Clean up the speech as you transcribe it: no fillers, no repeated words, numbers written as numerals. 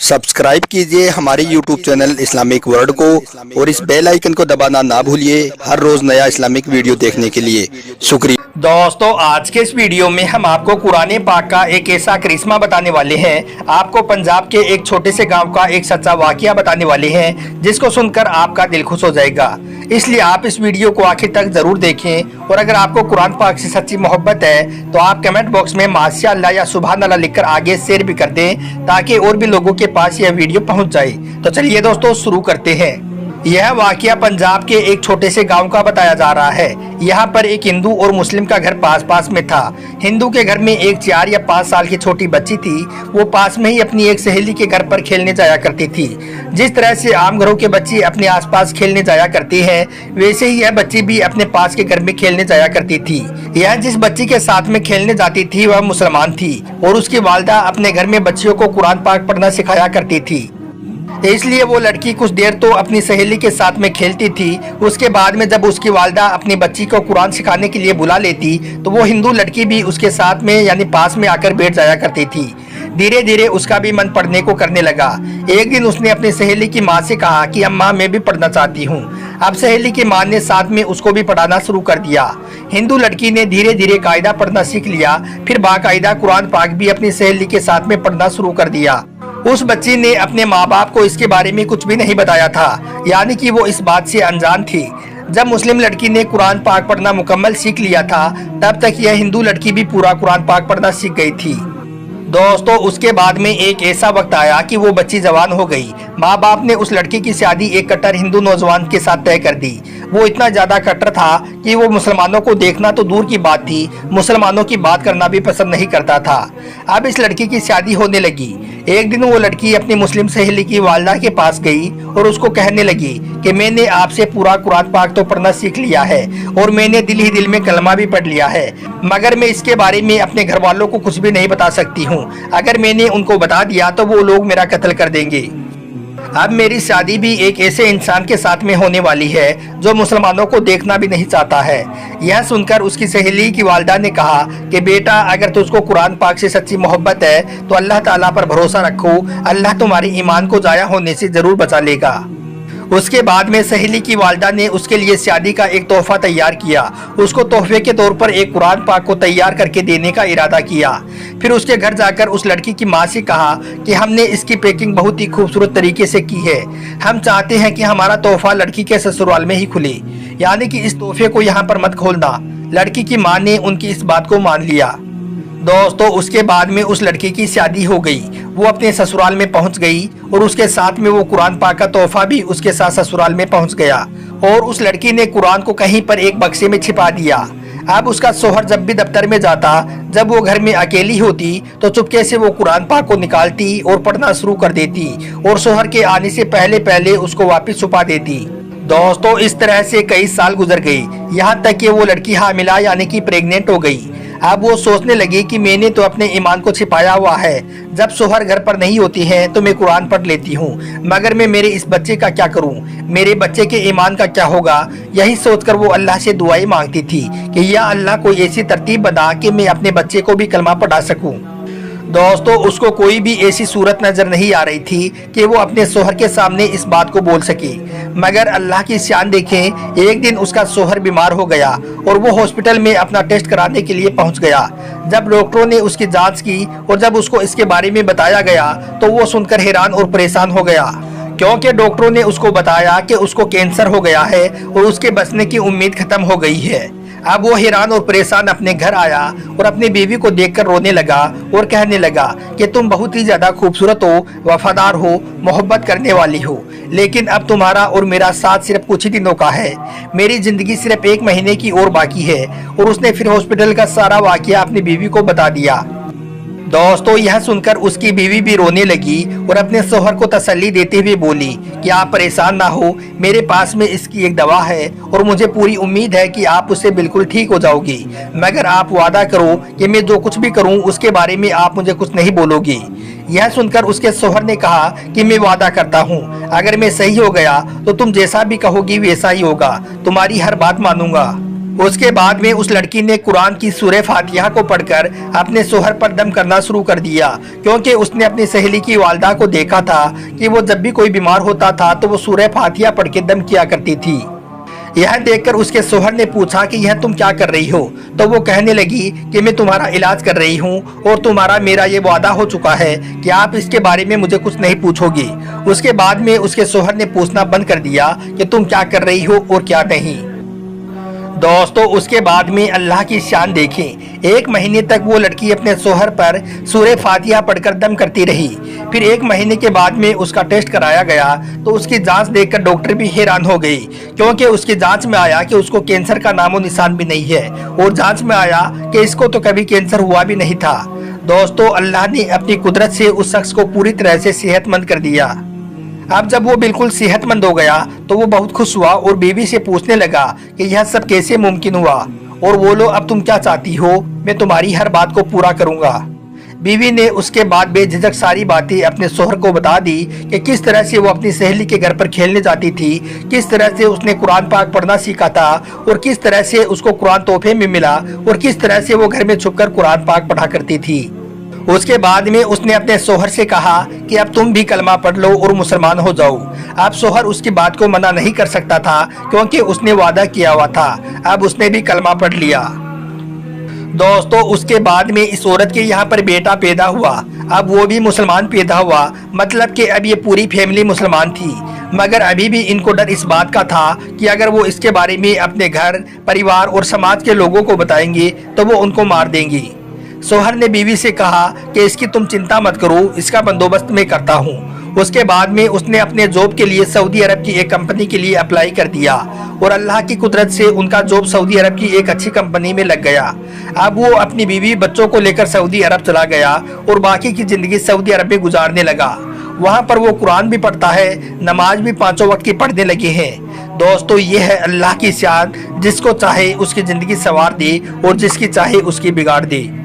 Subscribe कीजिए हमारे YouTube channel Islamic world को और इस बेल आइकन को दबाना ना भूलिए हर रोज नया इस्लामिक वीडियो देखने के लिए। शुक्रिया। दोस्तों, आज के इस वीडियो में हम आपको कुरान पाक का एक ऐसा करिश्मा बताने वाले हैं। आपको पंजाब के एक छोटे से गांव का एक सच्चा वाकया बताने वाले हैं जिसको सुनकर आपका दिल खुश हो जाएगा। इसलिए आप इस वीडियो को आखिर तक जरूर देखें और अगर आपको कुरान पाक से सच्ची मोहब्बत है तो आप कमेंट बॉक्स में माशाअल्लाह या सुभान अल्लाह लिखकर आगे शेयर भी कर दें ताकि और भी लोगों के पास यह वीडियो पहुंच जाए। तो चलिए दोस्तों, शुरू करते हैं। यह वाकया पंजाब के एक छोटे से गांव का बताया जा रहा है। यहाँ पर एक हिंदू और मुस्लिम का घर पास पास में था। हिंदू के घर में एक 4 या 5 साल की छोटी बच्ची थी। वो पास में ही अपनी एक सहेली के घर पर खेलने जाया करती थी। जिस तरह से आम घरों के बच्चे अपने आसपास खेलने जाया करते हैं, वैसे ही यह बच्ची भी अपने पास के घर में खेलने जाया करती थी। यह जिस बच्ची के साथ में खेलने जाती थी वह मुसलमान थी और उसकी वालिदा अपने घर में बच्चियों को कुरान पाक पढ़ना सिखाया करती थी। इसलिए वो लड़की कुछ देर तो अपनी सहेली के साथ में खेलती थी। उसके बाद में जब उसकी वालिदा अपनी बच्ची को कुरान सिखाने के लिए बुला लेती तो वो हिंदू लड़की भी उसके साथ में यानी पास में आकर बैठ जाया करती थी। धीरे धीरे उसका भी मन पढ़ने को करने लगा। एक दिन उसने अपनी सहेली की माँ से कहा कि अम्मा, मैं भी पढ़ना चाहती हूँ। अब सहेली की माँ ने साथ में उसको भी पढ़ाना शुरू कर दिया। हिंदू लड़की ने धीरे धीरे कायदा पढ़ना सीख लिया। फिर बाकायदा कुरान पाक भी अपनी सहेली के साथ में पढ़ना शुरू कर दिया। उस बच्ची ने अपने माँ बाप को इसके बारे में कुछ भी नहीं बताया था, यानी कि वो इस बात से अनजान थी। जब मुस्लिम लड़की ने कुरान पाक पढ़ना मुकम्मल सीख लिया था तब तक यह हिंदू लड़की भी पूरा कुरान पाक पढ़ना सीख गई थी। दोस्तों, उसके बाद में एक ऐसा वक्त आया कि वो बच्ची जवान हो गई। माँ बाप ने उस लड़की की शादी एक कट्टर हिंदू नौजवान के साथ तय कर दी। वो इतना ज्यादा कट्टर था कि वो मुसलमानों को देखना तो दूर की बात थी, मुसलमानों की बात करना भी पसंद नहीं करता था। अब इस लड़की की शादी होने लगी। एक दिन वो लड़की अपनी मुस्लिम सहेली की वालिदा के पास गई और उसको कहने लगी कि मैंने आपसे पूरा कुरान पाक तो पढ़ना सीख लिया है और मैंने दिल ही दिल में कलमा भी पढ़ लिया है, मगर मैं इसके बारे में अपने घर वालों को कुछ भी नहीं बता सकती हूँ। अगर मैंने उनको बता दिया तो वो लोग मेरा कत्ल कर देंगे। अब मेरी शादी भी एक ऐसे इंसान के साथ में होने वाली है जो मुसलमानों को देखना भी नहीं चाहता है। यह सुनकर उसकी सहेली की वालिदा ने कहा कि बेटा, अगर तुझको कुरान पाक से सच्ची मोहब्बत है तो अल्लाह ताला पर भरोसा रखो, अल्लाह तुम्हारी ईमान को जाया होने से जरूर बचा लेगा। उसके बाद में सहेली की वालिदा ने उसके लिए शादी का एक तोहफा तैयार किया। उसको तोहफे के तौर पर एक कुरान पाक को तैयार करके देने का इरादा किया। फिर उसके घर जाकर उस लड़की की माँ से कहा कि हमने इसकी पैकिंग बहुत ही खूबसूरत तरीके से की है। हम चाहते हैं कि हमारा तोहफा लड़की के ससुराल में ही खुले, यानी कि इस तोहफे को यहाँ पर मत खोलना। लड़की की माँ ने उनकी इस बात को मान लिया। दोस्तों, उसके बाद में उस लड़की की शादी हो गई। वो अपने ससुराल में पहुंच गई और उसके साथ में वो कुरान पाक का तोहफा भी उसके साथ ससुराल में पहुंच गया और उस लड़की ने कुरान को कहीं पर एक बक्से में छिपा दिया। अब उसका शोहर जब भी दफ्तर में जाता, जब वो घर में अकेली होती तो चुपके से वो कुरान पाक को निकालती और पढ़ना शुरू कर देती और शोहर के आने से पहले पहले उसको वापस छुपा देती। दोस्तों, इस तरह से कई साल गुजर गई, यहाँ तक कि वो लड़की हामिला यानी कि प्रेग्नेंट हो गई। अब वो सोचने लगी कि मैंने तो अपने ईमान को छिपाया हुआ है, जब शोहर घर पर नहीं होती है तो मैं कुरान पढ़ लेती हूँ, मगर मैं मेरे इस बच्चे का क्या करूँ, मेरे बच्चे के ईमान का क्या होगा। यही सोचकर वो अल्लाह से दुआएं मांगती थी कि या अल्लाह कोई ऐसी तरतीब बना कि मैं अपने बच्चे को भी कलमा पढ़ा सकूँ। दोस्तों, उसको कोई भी ऐसी सूरत नजर नहीं आ रही थी कि वो अपने शोहर के सामने इस बात को बोल सके, मगर अल्लाह की शान देखें, एक दिन उसका शोहर बीमार हो गया और वो हॉस्पिटल में अपना टेस्ट कराने के लिए पहुंच गया। जब डॉक्टरों ने उसकी जांच की और जब उसको इसके बारे में बताया गया तो वो सुनकर हैरान और परेशान हो गया, क्योंकि डॉक्टरों ने उसको बताया कि उसको कैंसर हो गया है और उसके बचने की उम्मीद खत्म हो गई है। अब वो हैरान और परेशान अपने घर आया और अपनी बीवी को देखकर रोने लगा और कहने लगा कि तुम बहुत ही ज्यादा खूबसूरत हो, वफादार हो, मोहब्बत करने वाली हो, लेकिन अब तुम्हारा और मेरा साथ सिर्फ कुछ ही दिनों का है। मेरी जिंदगी सिर्फ 1 महीने की और बाकी है। और उसने फिर हॉस्पिटल का सारा वाकया अपनी बीवी को बता दिया। दोस्तों, यह सुनकर उसकी बीवी भी रोने लगी और अपने शोहर को तसल्ली देते हुए बोली कि आप परेशान ना हो, मेरे पास में इसकी एक दवा है और मुझे पूरी उम्मीद है कि आप उससे बिल्कुल ठीक हो जाओगी, मगर आप वादा करो कि मैं जो कुछ भी करूं उसके बारे में आप मुझे कुछ नहीं बोलोगी। यह सुनकर उसके शोहर ने कहा कि मैं वादा करता हूँ, अगर मैं सही हो गया तो तुम जैसा भी कहोगी वैसा ही होगा, तुम्हारी हर बात मानूंगा। उसके बाद में उस लड़की ने कुरान की सूरह फातिहा को पढ़कर अपने शोहर पर दम करना शुरू कर दिया, क्योंकि उसने अपनी सहेली की वालदा को देखा था कि वो जब भी कोई बीमार होता था तो वो सूरह फातिहा पढ़ के दम किया करती थी। यह देखकर उसके शोहर ने पूछा कि यह तुम क्या कर रही हो? तो वो कहने लगी कि मैं तुम्हारा इलाज कर रही हूँ और तुम्हारा मेरा ये वादा हो चुका है कि आप इसके बारे में मुझे कुछ नहीं पूछोगी। उसके बाद में उसके शोहर ने पूछना बंद कर दिया कि तुम क्या कर रही हो और क्या नहीं। दोस्तों, उसके बाद में अल्लाह की शान देखें। 1 महीने तक वो लड़की अपने शोहर पर सूरह फातिहा पढ़कर दम करती रही। फिर 1 महीने के बाद में उसका टेस्ट कराया गया तो उसकी जांच देखकर डॉक्टर भी हैरान हो गई, क्योंकि उसकी जांच में आया कि उसको कैंसर का नामो निशान भी नहीं है और जांच में आया कि इसको तो कभी कैंसर हुआ भी नहीं था। दोस्तों, अल्लाह ने अपनी कुदरत से उस शख्स को पूरी तरह से सेहतमंद कर दिया। अब जब वो बिल्कुल सेहतमंद हो गया तो वो बहुत खुश हुआ और बीवी से पूछने लगा कि यह सब कैसे मुमकिन हुआ, और बोलो अब तुम क्या चाहती हो, मैं तुम्हारी हर बात को पूरा करूंगा। बीवी ने उसके बाद बेझिझक सारी बातें अपने शोहर को बता दी कि किस तरह से वो अपनी सहेली के घर पर खेलने जाती थी, किस तरह से उसने कुरान पाक पढ़ना सीखा था और किस तरह से उसको कुरान तोहफे में मिला और किस तरह से वो घर में छुपकर कुरान पाक पढ़ा करती थी। उसके बाद में उसने अपने शोहर से कहा कि अब तुम भी कलमा पढ़ लो और मुसलमान हो जाओ। अब शोहर उसकी बात को मना नहीं कर सकता था, क्योंकि उसने वादा किया हुआ था। अब उसने भी कलमा पढ़ लिया। दोस्तों, उसके बाद में इस औरत के यहाँ पर बेटा पैदा हुआ। अब वो भी मुसलमान पैदा हुआ, मतलब कि अब ये पूरी फैमिली मुसलमान थी। मगर अभी भी इनको डर इस बात का था कि अगर वो इसके बारे में अपने घर, परिवार और समाज के लोगों को बताएंगे तो वो उनको मार देंगे। शोहर ने बीवी से कहा कि इसकी तुम चिंता मत करो, इसका बंदोबस्त मैं करता हूँ। उसके बाद में उसने अपने जॉब के लिए सऊदी अरब की एक कंपनी के लिए अप्लाई कर दिया और अल्लाह की कुदरत से उनका जॉब सऊदी अरब की एक अच्छी कंपनी में लग गया। अब वो अपनी बीवी बच्चों को लेकर सऊदी अरब चला गया और बाकी की जिंदगी सऊदी अरब में गुजारने लगा। वहाँ पर वो कुरान भी पढ़ता है, नमाज भी 5 वक्त की पढ़ने लगे हैं। दोस्तों, ये है अल्लाह की शान, जिसको चाहे उसकी जिंदगी संवार दे और जिसकी चाहे उसकी बिगाड़ दे।